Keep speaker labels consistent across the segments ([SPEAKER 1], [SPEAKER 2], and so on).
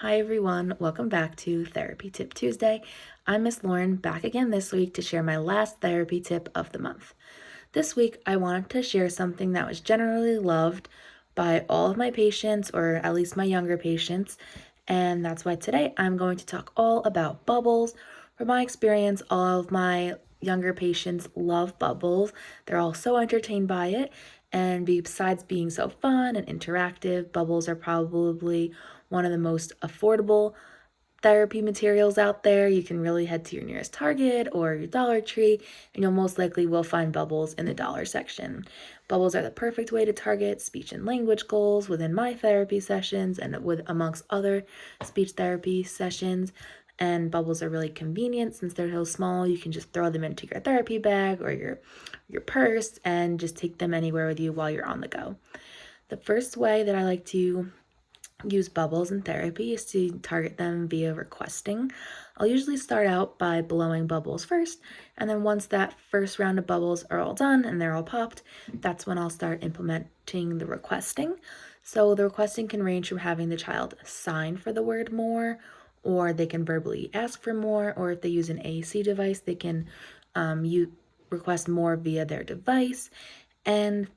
[SPEAKER 1] Hi everyone, welcome back to Therapy Tip Tuesday. I'm Miss Lauren, back again this week to share my last therapy tip of the month. This week I wanted to share something that was generally loved by all of my patients, or at least my younger patients, and that's why today I'm going to talk all about bubbles. From my experience, all of my younger patients love bubbles. They're all so entertained by it, and besides being so fun and interactive, bubbles are probably one of the most affordable therapy materials out there. You can really head to your nearest Target or your Dollar Tree, and you'll most likely will find bubbles in the dollar section. Bubbles are the perfect way to target speech and language goals within my therapy sessions and with amongst other speech therapy sessions. And bubbles are really convenient since they're so small. You can just throw them into your therapy bag or your purse and just take them anywhere with you while you're on the go. The first way that I like to use bubbles in therapy is to target them via requesting. I'll usually start out by blowing bubbles first, and then once that first round of bubbles are all done and they're all popped, that's when I'll start implementing the requesting. So the requesting can range from having the child sign for the word more, or they can verbally ask for more, or if they use an AAC device, they can request more via their device. And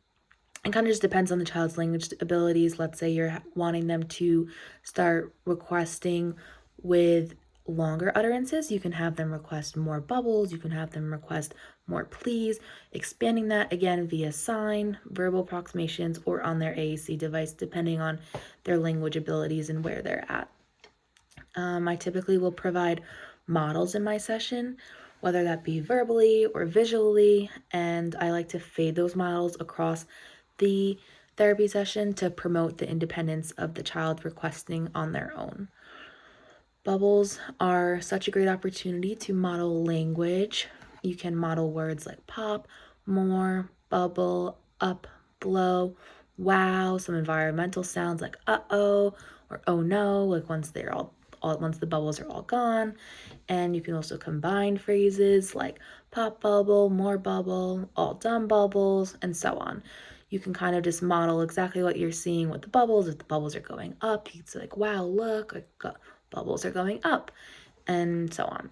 [SPEAKER 1] it kind of just depends on the child's language abilities. Let's say you're wanting them to start requesting with longer utterances. You can have them request more bubbles. You can have them request more please, expanding that again via sign, verbal approximations, or on their AAC device, depending on their language abilities and where they're at. I typically will provide models in my session, whether that be verbally or visually, and I like to fade those models across the therapy session to promote the independence of the child requesting on their own. Bubbles are such a great opportunity to model language. You can model words like pop, more, bubble, up, blow, wow, some environmental sounds like uh-oh or oh no, like once the bubbles are all gone. And you can also combine phrases like pop bubble, more bubble, all done bubbles, and so on. You can kind of just model exactly what you're seeing with the bubbles. If the bubbles are going up, you can say like, wow, look, like bubbles are going up, and so on.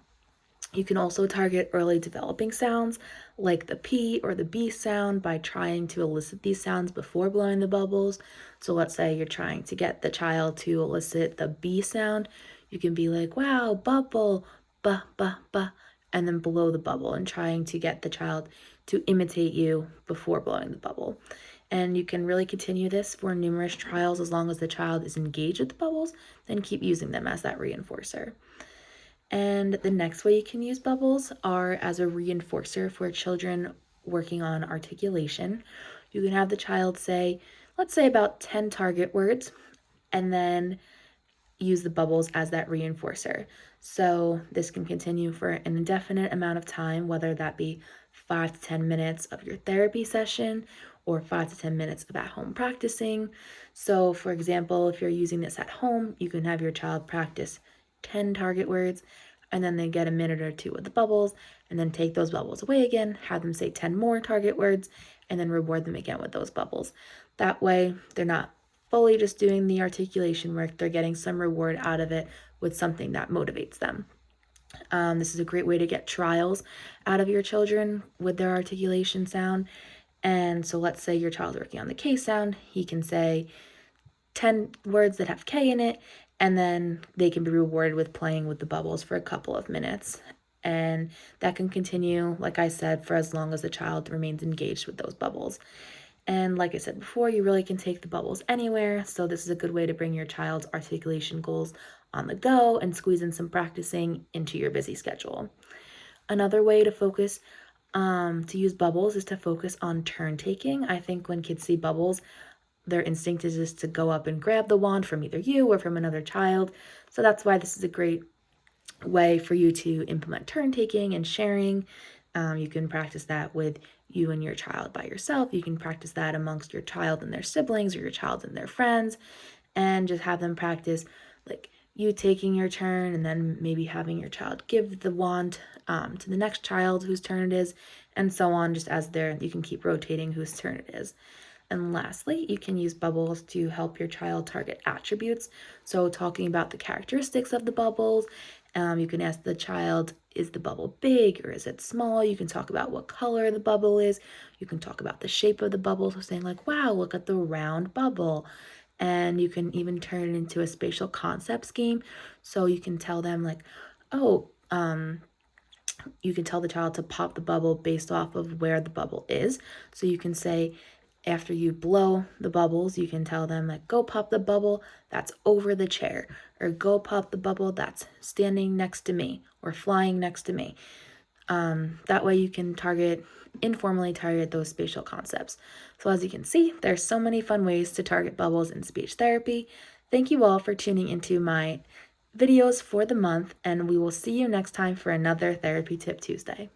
[SPEAKER 1] You can also target early developing sounds like the P or the B sound by trying to elicit these sounds before blowing the bubbles. So let's say you're trying to get the child to elicit the B sound. You can be like, wow, bubble, ba, ba, ba, and then blow the bubble and trying to get the child to imitate you before blowing the bubble. And you can really continue this for numerous trials as long as the child is engaged with the bubbles, then keep using them as that reinforcer. And the next way you can use bubbles are as a reinforcer for children working on articulation. You can have the child say, let's say about 10 target words, and then use the bubbles as that reinforcer. So this can continue for an indefinite amount of time, whether that be 5 to 10 minutes of your therapy session or 5 to 10 minutes of at home practicing. So for example, if you're using this at home, you can have your child practice 10 target words, and then they get a minute or two with the bubbles, and then take those bubbles away again, have them say 10 more target words, and then reward them again with those bubbles. That way, they're not fully just doing the articulation work, they're getting some reward out of it with something that motivates them. This is a great way to get trials out of your children with their articulation sound. And so let's say your child's working on the K sound, he can say 10 words that have K in it, and then they can be rewarded with playing with the bubbles for a couple of minutes. And that can continue, like I said, for as long as the child remains engaged with those bubbles. And like I said before, you really can take the bubbles anywhere. So this is a good way to bring your child's articulation goals on the go and squeeze in some practicing into your busy schedule. Another way to focus to use bubbles is to focus on turn taking. I think when kids see bubbles, their instinct is just to go up and grab the wand from either you or from another child. So that's why this is a great way for you to implement turn taking and sharing. You can practice that with you and your child by yourself. You can practice that amongst your child and their siblings or your child and their friends, and just have them practice like you taking your turn and then maybe having your child give the wand to the next child whose turn it is, and so on, just as you can keep rotating whose turn it is. And lastly, you can use bubbles to help your child target attributes. So, talking about the characteristics of the bubbles, you can ask the child, is the bubble big or is it small? You can talk about what color the bubble is. You can talk about the shape of the bubble. So, saying, like, wow, look at the round bubble. And you can even turn it into a spatial concepts game. So, you can tell them, like, oh, you can tell the child to pop the bubble based off of where the bubble is. So you can say, after you blow the bubbles, you can tell them, like, go pop the bubble that's over the chair, or go pop the bubble that's standing next to me or flying next to me. That way you can informally target those spatial concepts. So as you can see, there's so many fun ways to target bubbles in speech therapy. Thank you all for tuning into my videos for the month, and we will see you next time for another Therapy Tip Tuesday.